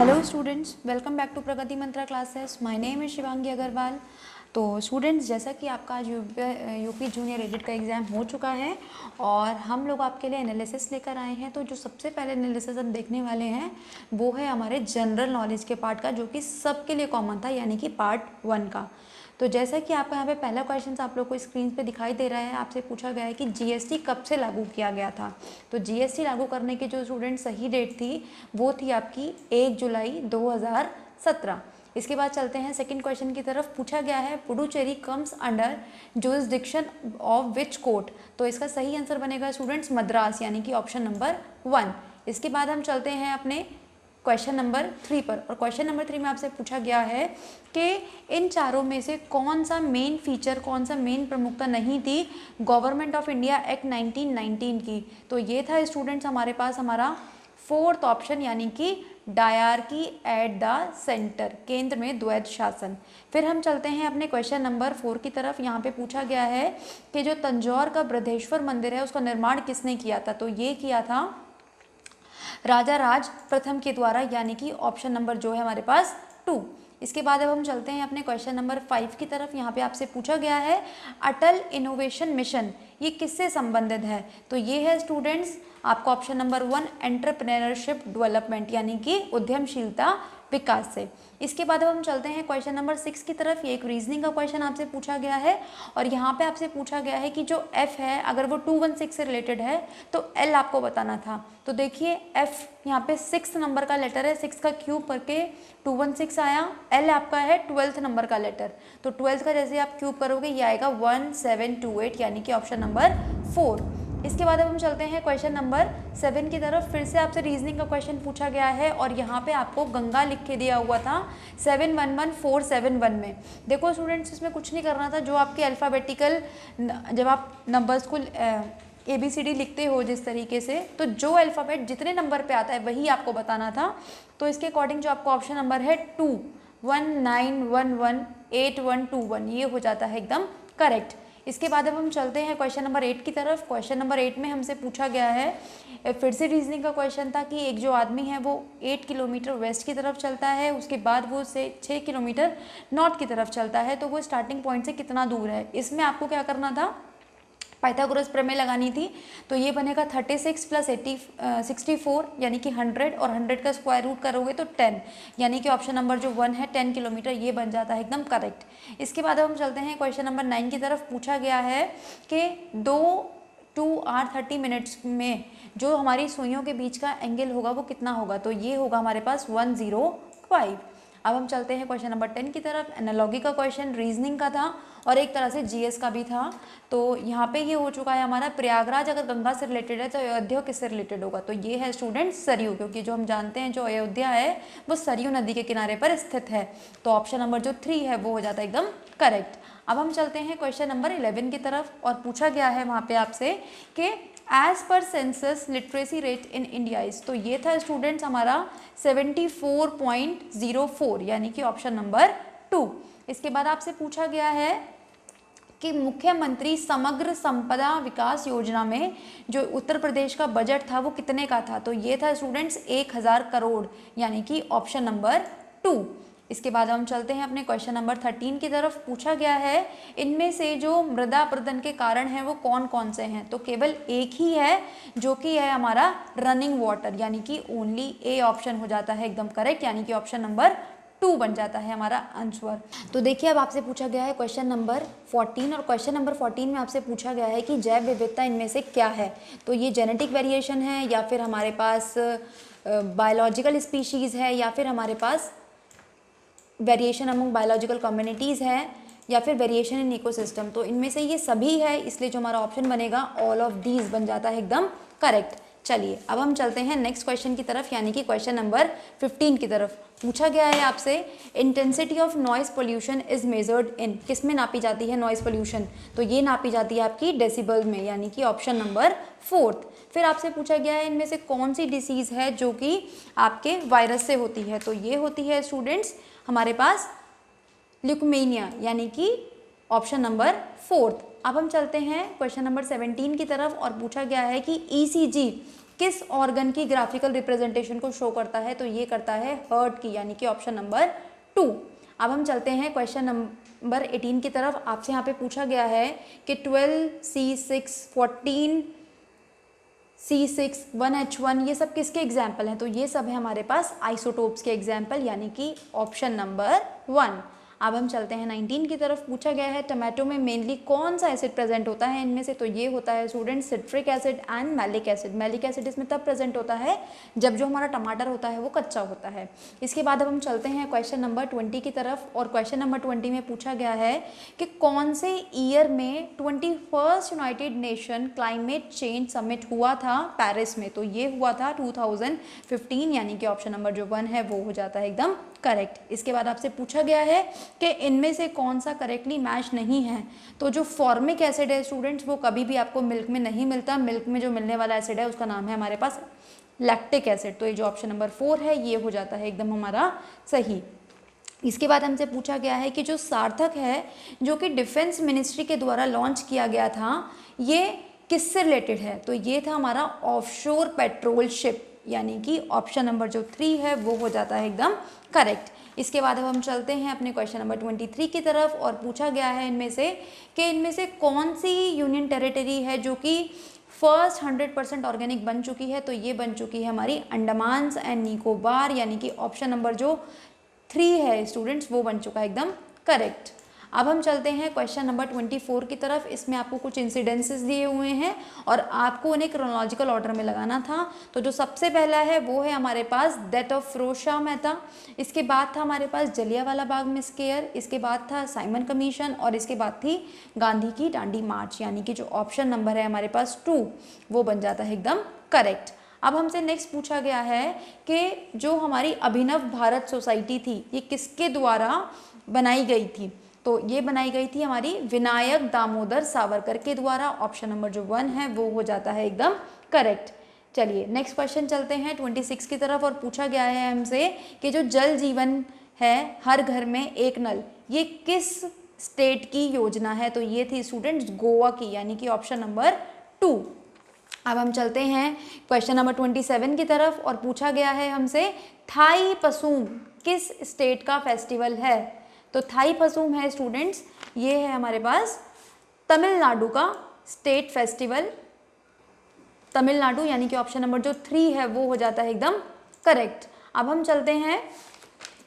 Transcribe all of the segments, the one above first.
Hello students, welcome back to Pragati Mantra classes. My name is Shivangi Agrawal. तो students, जैसा कि आपका आज यूपी जूनियर एडिट का एग्ज़ाम हो चुका है और हम लोग आपके लिए एनालिसिस लेकर आए हैं। तो जो सबसे पहले एनालिसिस हम देखने वाले हैं वो है हमारे जनरल नॉलेज के पार्ट का, जो कि सबके लिए कॉमन था, यानी कि पार्ट 1 का। तो जैसा कि आपका यहाँ पे पहला क्वेश्चन आप लोग को स्क्रीन पे दिखाई दे रहा है, आपसे पूछा गया है कि जीएसटी कब से लागू किया गया था। तो जीएसटी लागू करने की जो स्टूडेंट सही डेट थी वो थी आपकी 1 जुलाई 2017। इसके बाद चलते हैं सेकंड क्वेश्चन की तरफ। पूछा गया है Puducherry comes under jurisdiction of which court. तो इसका सही आंसर बनेगा स्टूडेंट्स मद्रास, यानी कि ऑप्शन नंबर 1। इसके बाद हम चलते हैं अपने क्वेश्चन नंबर 3 पर, और क्वेश्चन नंबर 3 में आपसे पूछा गया है कि इन चारों में से कौन सा मेन फीचर, कौन सा मेन प्रमुखता नहीं थी गवर्नमेंट ऑफ इंडिया एक्ट 1919 की। तो ये था स्टूडेंट्स हमारे पास हमारा फोर्थ ऑप्शन, यानी कि डायरकी एट द सेंटर, केंद्र में द्वैध शासन। फिर हम चलते हैं अपने क्वेश्चन नंबर 4 की तरफ। यहाँ पे पूछा गया है कि जो तंजौर का बृहदेश्वर मंदिर है उसका निर्माण किसने किया था। तो ये किया था राजा राज प्रथम के द्वारा, यानी कि ऑप्शन नंबर जो है हमारे पास 2। इसके बाद अब हम चलते हैं अपने क्वेश्चन नंबर 5 की तरफ। यहाँ पे आपसे पूछा गया है अटल इनोवेशन मिशन ये किससे संबंधित है। तो ये है स्टूडेंट्स आपका ऑप्शन नंबर 1 एंटरप्रेन्योरशिप डेवलपमेंट, यानी कि उद्यमशीलता विकास से। इसके बाद अब हम चलते हैं क्वेश्चन नंबर 6 की तरफ। ये एक रीजनिंग का क्वेश्चन आपसे पूछा गया है और यहाँ पे आपसे पूछा गया है कि जो F है अगर वो 216 से रिलेटेड है तो L आपको बताना था। तो देखिए F यहाँ पे 6 नंबर का लेटर है, 6 का क्यूब करके 216 आया। L आपका है 12th नंबर का लेटर, तो 12th का जैसे आप क्यूब करोगे ये आएगा 1728, यानी कि ऑप्शन नंबर 4। इसके बाद अब हम चलते हैं क्वेश्चन नंबर 7 की तरफ। फिर से आपसे रीजनिंग का क्वेश्चन पूछा गया है और यहाँ पे आपको गंगा लिख के दिया हुआ था 711471 में। देखो स्टूडेंट्स, इसमें कुछ नहीं करना था, जो आपके अल्फ़ाबेटिकल जब आप नंबर्स को ABCD लिखते हो जिस तरीके से, तो जो अल्फ़ाबेट जितने नंबर पे आता है वही आपको बताना था। तो इसके अकॉर्डिंग जो आपको ऑप्शन नंबर है 2 19118121 ये हो जाता है एकदम करेक्ट। इसके बाद अब हम चलते हैं क्वेश्चन नंबर 8 की तरफ। क्वेश्चन नंबर 8 में हमसे पूछा गया है, फिर से रीजनिंग का क्वेश्चन था कि एक जो आदमी है वो 8 किलोमीटर वेस्ट की तरफ चलता है, उसके बाद वो से 6 किलोमीटर नॉर्थ की तरफ चलता है, तो वो स्टार्टिंग पॉइंट से कितना दूर है। इसमें आपको क्या करना था, पाइथागोरस प्रमेय लगानी थी। तो ये बनेगा 36 + 64 यानी कि 100, और 100 का स्क्वायर रूट करोगे तो 10, यानी कि ऑप्शन नंबर जो 1 है 10 किलोमीटर ये बन जाता है एकदम करेक्ट। इसके बाद हम चलते हैं क्वेश्चन नंबर 9 की तरफ। पूछा गया है कि 2 hour 30 मिनट्स में जो हमारी सुइयों के बीच का एंगल होगा वो कितना होगा। तो ये होगा हमारे पास 105। अब हम चलते हैं क्वेश्चन नंबर 10 की तरफ। एनालॉजी का क्वेश्चन रीजनिंग का था और एक तरह से GS का भी था। तो यहाँ पे ये हो चुका है हमारा प्रयागराज अगर गंगा से रिलेटेड है तो अयोध्या किससे रिलेटेड होगा। तो ये है स्टूडेंट्स सरयू, क्योंकि जो हम जानते हैं जो अयोध्या है वो सरयू नदी के किनारे पर स्थित है। तो ऑप्शन नंबर जो 3 है वो हो जाता है एकदम करेक्ट। अब हम चलते हैं क्वेश्चन नंबर 11 की तरफ और पूछा गया है वहाँ पे आपसे कि as per census literacy rate in India is. तो ये था स्टूडेंट्स हमारा 74.04, यानी कि ऑप्शन नंबर 2। इसके बाद आपसे पूछा गया है कि मुख्यमंत्री समग्र संपदा विकास योजना में जो उत्तर प्रदेश का बजट था वो कितने का था। तो ये था स्टूडेंट्स 1000 करोड़, यानी कि ऑप्शन नंबर 2। इसके बाद हम चलते हैं अपने क्वेश्चन नंबर 13 की तरफ। पूछा गया है इनमें से जो मृदा अपरदन के कारण हैं वो कौन कौन से हैं। तो केवल एक ही है जो कि है हमारा रनिंग वाटर, यानी कि ओनली A ऑप्शन हो जाता है एकदम करेक्ट, यानी कि ऑप्शन नंबर 2 बन जाता है हमारा आंसर। तो देखिए अब आपसे पूछा गया है क्वेश्चन नंबर 14, और क्वेश्चन नंबर 14 में आपसे पूछा गया है कि जैव विविधता इनमें से क्या है। तो ये जेनेटिक वेरिएशन है, या फिर हमारे पास बायोलॉजिकल स्पीशीज़ है, या फिर हमारे पास वेरिएशन अमंग बायोलॉजिकल कम्युनिटीज़ है, या फिर वेरिएशन इन इकोसिस्टम। तो इनमें से ये सभी है, इसलिए जो हमारा ऑप्शन बनेगा ऑल ऑफ दीज बन जाता है एकदम करेक्ट। चलिए अब हम चलते हैं नेक्स्ट क्वेश्चन की तरफ, यानी कि क्वेश्चन नंबर 15 की तरफ। पूछा गया है आपसे intensity of noise pollution is measured in, किस में नापी जाती है नॉइस पोल्यूशन। तो ये नापी जाती है आपकी डेसिबल में, यानी कि ऑप्शन नंबर 4। फिर आपसे पूछा गया है इनमें से कौन सी डिसीज़ है जो कि आपके वायरस से होती है। तो ये होती है स्टूडेंट्स हमारे पास ल्यूकेमिया, यानी कि ऑप्शन नंबर 4। अब हम चलते हैं क्वेश्चन नंबर 17 की तरफ और पूछा गया है कि ECG किस ऑर्गन की ग्राफिकल रिप्रेजेंटेशन को शो करता है, तो ये करता है हार्ट की, यानी कि ऑप्शन नंबर 2। अब हम चलते हैं क्वेश्चन नंबर 18 की तरफ। आपसे यहाँ पे पूछा गया है कि 12C6 14C6 1H1 ये सब किसके एग्जाम्पल हैं, तो ये सब है हमारे पास आइसोटोप्स के एग्जाम्पल, यानी कि ऑप्शन नंबर 1। अब हम चलते हैं 19 की तरफ। पूछा गया है टमाटो में मेनली कौन सा एसिड प्रेजेंट होता है इनमें से, तो ये होता है student citric acid and malic acid. Malic acid इसमें तब प्रेजेंट होता है जब जो हमारा टमाटर होता है वो कच्चा होता है। इसके बाद अब हम चलते हैं क्वेश्चन नंबर 20 की तरफ, और क्वेश्चन नंबर 20 में पूछा गया है कि कौन से ईयर में 21st United nation climate change summit हुआ था पेरिस में, तो ये हुआ था 2015, यानी कि ऑप्शन नंबर जो 1 है वो हो जाता है एकदम करेक्ट। इसके बाद आपसे पूछा गया है कि इनमें से कौन सा करेक्टली मैच नहीं है, तो जो फॉर्मिक एसिड है स्टूडेंट्स वो कभी भी आपको मिल्क में नहीं मिलता। मिल्क में जो मिलने वाला एसिड है उसका नाम है हमारे पास लैक्टिक एसिड, तो ये जो ऑप्शन नंबर 4 है ये हो जाता है एकदम हमारा सही। इसके बाद हमसे पूछा गया है कि जो सार्थक है जो कि डिफेंस मिनिस्ट्री के द्वारा लॉन्च किया गया था, ये किससे रिलेटेड है, तो ये था हमारा ऑफशोर पेट्रोल शिप, यानी कि ऑप्शन नंबर जो 3 है वो हो जाता है एकदम करेक्ट। इसके बाद अब हम चलते हैं अपने क्वेश्चन नंबर 23 की तरफ, और पूछा गया है इनमें से कि इनमें से कौन सी यूनियन टेरिटरी है जो कि फर्स्ट 100% ऑर्गेनिक बन चुकी है, तो ये बन चुकी है हमारी अंडमान एंड निकोबार, यानी कि ऑप्शन नंबर जो 3 है स्टूडेंट्स वो बन चुका है एकदम करेक्ट। अब हम चलते हैं क्वेश्चन नंबर 24 की तरफ। इसमें आपको कुछ इंसिडेंसेस दिए हुए हैं और आपको उन्हें क्रोनोलॉजिकल ऑर्डर में लगाना था। तो जो सबसे पहला है वो है हमारे पास डेथ ऑफ फिरोज शाह मेहता, इसके बाद था हमारे पास जलियांवाला बाग में स्केयर, इसके बाद था साइमन कमीशन, और इसके बाद थी गांधी की डांडी मार्च, यानी कि जो ऑप्शन नंबर है हमारे पास 2 वो बन जाता है एकदम करेक्ट। अब हमसे नेक्स्ट पूछा गया है कि जो हमारी अभिनव भारत सोसाइटी थी ये किसके द्वारा बनाई गई थी, तो ये बनाई गई थी हमारी विनायक दामोदर सावरकर के द्वारा, ऑप्शन नंबर जो 1 है वो हो जाता है एकदम करेक्ट। चलिए नेक्स्ट क्वेश्चन चलते हैं 26 की तरफ, और पूछा गया है हमसे कि जो जल जीवन है हर घर में एक नल, ये किस स्टेट की योजना है, तो ये थी स्टूडेंट्स गोवा की, यानी कि ऑप्शन नंबर 2। अब हम चलते हैं क्वेश्चन नंबर 27 की तरफ, और पूछा गया है हमसे थाई पसूम किस स्टेट का फेस्टिवल है, तो थाई पसूम है स्टूडेंट्स ये है हमारे पास तमिलनाडु का स्टेट फेस्टिवल, तमिलनाडु, यानी कि ऑप्शन नंबर जो 3 है वो हो जाता है एकदम करेक्ट। अब हम चलते हैं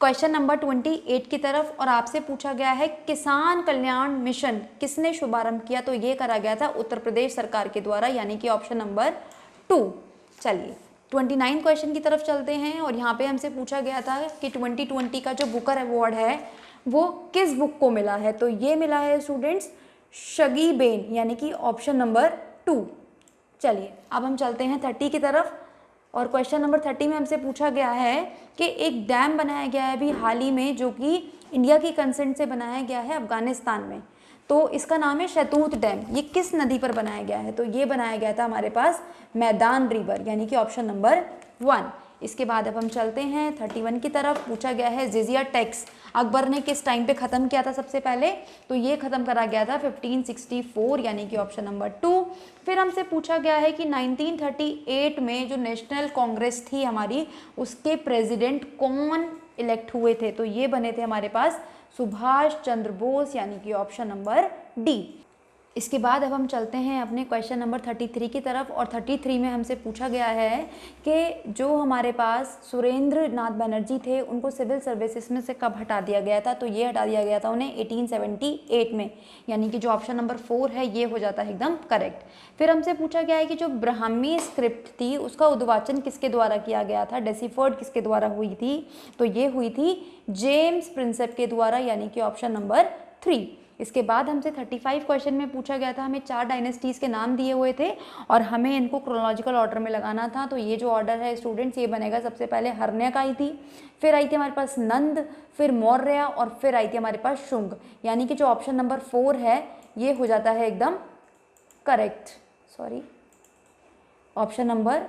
क्वेश्चन नंबर 28 की तरफ, और आपसे पूछा गया है किसान कल्याण मिशन किसने शुभारंभ किया, तो ये करा गया था उत्तर प्रदेश सरकार के द्वारा, यानी कि ऑप्शन नंबर 2। चलिए 29 क्वेश्चन की तरफ चलते हैं, और यहाँ पे हमसे पूछा गया था कि 2020 का जो बुकर अवार्ड है वो किस बुक को मिला है, तो ये मिला है स्टूडेंट्स शगी बेन, यानी कि ऑप्शन नंबर 2। चलिए अब हम चलते हैं 30 की तरफ, और क्वेश्चन नंबर 30 में हमसे पूछा गया है कि एक डैम बनाया गया है अभी हाल ही में जो कि इंडिया की कंसेंट से बनाया गया है अफगानिस्तान में, तो इसका नाम है शतूत डैम, ये किस नदी पर बनाया गया है, तो ये बनाया गया था हमारे पास मैदान रिवर, यानी कि ऑप्शन नंबर 1। इसके बाद अब हम चलते हैं 31 की तरफ। पूछा गया है जिजिया टैक्स अकबर ने किस टाइम पे ख़त्म किया था सबसे पहले, तो ये ख़त्म करा गया था 1564, यानी कि ऑप्शन नंबर 2। फिर हमसे पूछा गया है कि 1938 में जो नेशनल कांग्रेस थी हमारी उसके प्रेसिडेंट कौन इलेक्ट हुए थे, तो ये बने थे हमारे पास सुभाष चंद्र बोस, यानी कि ऑप्शन नंबर डी। इसके बाद अब हम चलते हैं अपने क्वेश्चन नंबर 33 की तरफ, और 33 में हमसे पूछा गया है कि जो हमारे पास सुरेंद्र नाथ बनर्जी थे उनको सिविल सर्विसेज में से कब हटा दिया गया था, तो ये हटा दिया गया था उन्हें 1878 में, यानी कि जो ऑप्शन नंबर 4 है ये हो जाता है एकदम करेक्ट। फिर हमसे पूछा गया है कि जो ब्राह्मी स्क्रिप्ट थी उसका उद्वाचन किसके द्वारा किया गया था, डेसिफर्ड किसके द्वारा हुई थी, तो ये हुई थी जेम्स प्रिंसेप के द्वारा, यानी कि ऑप्शन नंबर 3। इसके बाद हमसे 35 क्वेश्चन में पूछा गया था, हमें 4 डायनेस्टीज़ के नाम दिए हुए थे और हमें इनको क्रोनोलॉजिकल ऑर्डर में लगाना था, तो ये जो ऑर्डर है स्टूडेंट्स ये बनेगा सबसे पहले हर्ण्यक आई थी, फिर आई थी हमारे पास नंद, फिर मौर्य और फिर आई थी हमारे पास शुंग, यानी कि जो ऑप्शन नंबर 4 है ये हो जाता है एकदम correct. Option number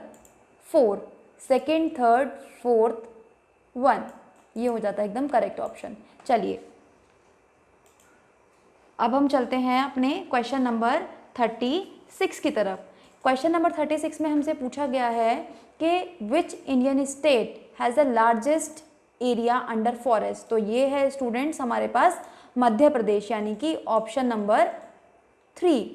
4 second, third, fourth, 1 ये हो जाता है एकदम करेक्ट ऑप्शन। चलिए अब हम चलते हैं अपने क्वेश्चन नंबर 36 की तरफ। क्वेश्चन नंबर 36 में हमसे पूछा गया है कि which Indian state has the largest area under forest. तो ये है स्टूडेंट्स हमारे पास मध्य प्रदेश, यानी कि ऑप्शन नंबर 3।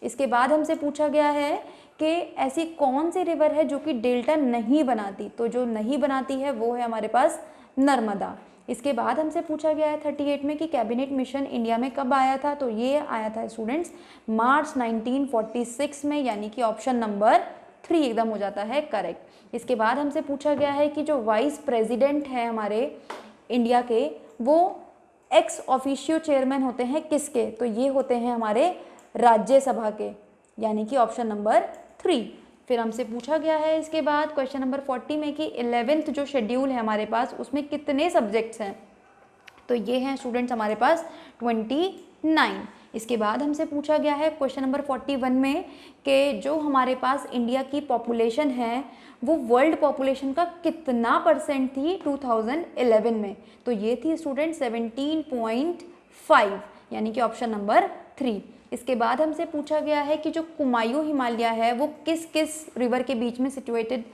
इसके बाद हमसे पूछा गया है कि ऐसी कौन सी रिवर है जो कि डेल्टा नहीं बनाती। तो जो नहीं बनाती है वो है हमारे पास नर्मदा। इसके बाद हमसे पूछा गया है 38 में कि कैबिनेट मिशन इंडिया में कब आया था। तो ये आया था स्टूडेंट्स मार्च 1946 में, यानी कि ऑप्शन नंबर 3 एकदम हो जाता है करेक्ट। इसके बाद हमसे पूछा गया है कि जो वाइस प्रेसिडेंट है हमारे इंडिया के, वो एक्स ऑफिशियो चेयरमैन होते हैं किसके। तो ये होते हैं हमारे राज्यसभा के, यानी कि ऑप्शन नंबर 3। फिर हमसे पूछा गया है इसके बाद क्वेश्चन नंबर 40 में कि 11th जो शेड्यूल है हमारे पास उसमें कितने सब्जेक्ट्स हैं। तो ये हैं स्टूडेंट्स हमारे पास 29। इसके बाद हमसे पूछा गया है क्वेश्चन नंबर 41 में कि जो हमारे पास इंडिया की पॉपुलेशन है वो वर्ल्ड पॉपुलेशन का कितना परसेंट थी 2011 में। तो ये थी स्टूडेंट 17.5, यानी कि ऑप्शन नंबर 3। इसके बाद हमसे पूछा गया है कि जो कुमायूं हिमालय है वो किस किस रिवर के बीच में सिचुएटेड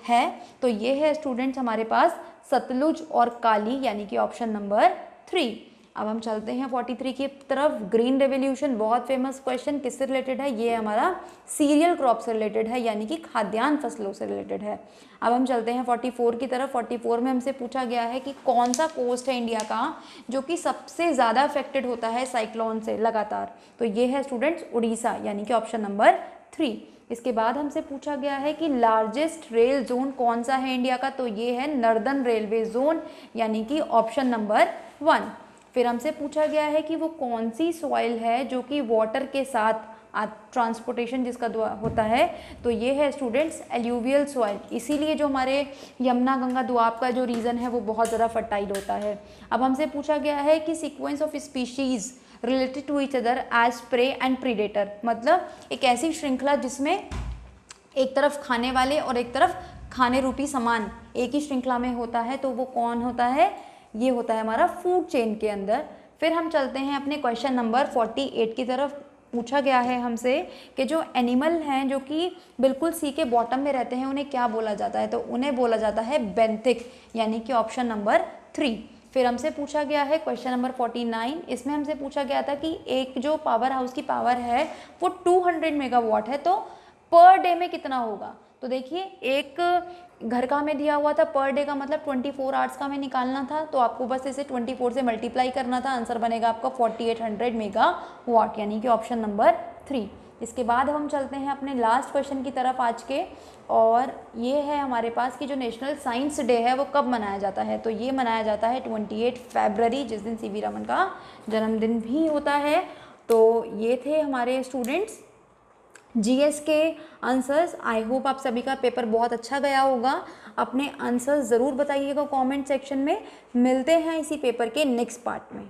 है। तो ये है स्टूडेंट्स हमारे पास सतलुज और काली, यानी कि ऑप्शन नंबर 3। अब हम चलते हैं 43 की तरफ। ग्रीन रेवोल्यूशन बहुत फेमस क्वेश्चन किससे रिलेटेड है, ये हमारा सीरियल क्रॉप से रिलेटेड है, यानी कि खाद्यान्न फसलों से रिलेटेड है। अब हम चलते हैं 44 की तरफ। 44 में हमसे पूछा गया है कि कौन सा कोस्ट है इंडिया का जो कि सबसे ज़्यादा अफेक्टेड होता है साइक्लोन से लगातार। तो ये है स्टूडेंट्स उड़ीसा, यानी कि ऑप्शन नंबर 3। इसके बाद हमसे पूछा गया है कि लार्जेस्ट रेल जोन कौन सा है इंडिया का। तो ये है नॉर्दर्न रेलवे जोन, यानी कि ऑप्शन नंबर 1। फिर हमसे पूछा गया है कि वो कौन सी सॉइल है जो कि वाटर के साथ ट्रांसपोर्टेशन जिसका होता है। तो ये है स्टूडेंट्स एल्यूवियल सॉइल, इसीलिए जो हमारे यमुना गंगा दोआब का जो रीजन है वो बहुत ज़्यादा फर्टाइल होता है। अब हमसे पूछा गया है कि sequence of species related to each other as prey and predator, मतलब एक ऐसी श्रृंखला जिसमें एक तरफ खाने वाले और एक तरफ खाने रूपी सामान एक ही श्रृंखला में होता है। तो वो कौन होता है, ये होता है हमारा फूड चेन के अंदर। फिर हम चलते हैं अपने क्वेश्चन नंबर 48 की तरफ। पूछा गया है हमसे कि जो एनिमल हैं जो कि बिल्कुल सी के बॉटम में रहते हैं उन्हें क्या बोला जाता है। तो उन्हें बोला जाता है बेंथिक, यानी कि ऑप्शन नंबर 3। फिर हमसे पूछा गया है क्वेश्चन नंबर 49। इसमें हमसे पूछा गया था कि एक जो पावर हाउस की पावर है वो 200 मेगावाट है, तो पर डे में कितना होगा। तो देखिए एक घर का हमें दिया हुआ था, पर डे का मतलब 24 आवर्स का हमें निकालना था। तो आपको बस इसे 24 से मल्टीप्लाई करना था, आंसर बनेगा आपका 4800 मेगावाट, यानी कि ऑप्शन नंबर 3। इसके बाद हम चलते हैं अपने लास्ट क्वेश्चन की तरफ आज के, और ये है हमारे पास कि जो नेशनल साइंस डे है वो कब मनाया जाता है। तो ये मनाया जाता है 28 फरवरी, जिस दिन सीवी रमन का जन्मदिन भी होता है। तो ये थे हमारे स्टूडेंट्स जीएस के आंसर्स। आई होप आप सभी का पेपर बहुत अच्छा गया होगा। अपने आंसर्स ज़रूर बताइएगा कमेंट सेक्शन में। मिलते हैं इसी पेपर के नेक्स्ट पार्ट में।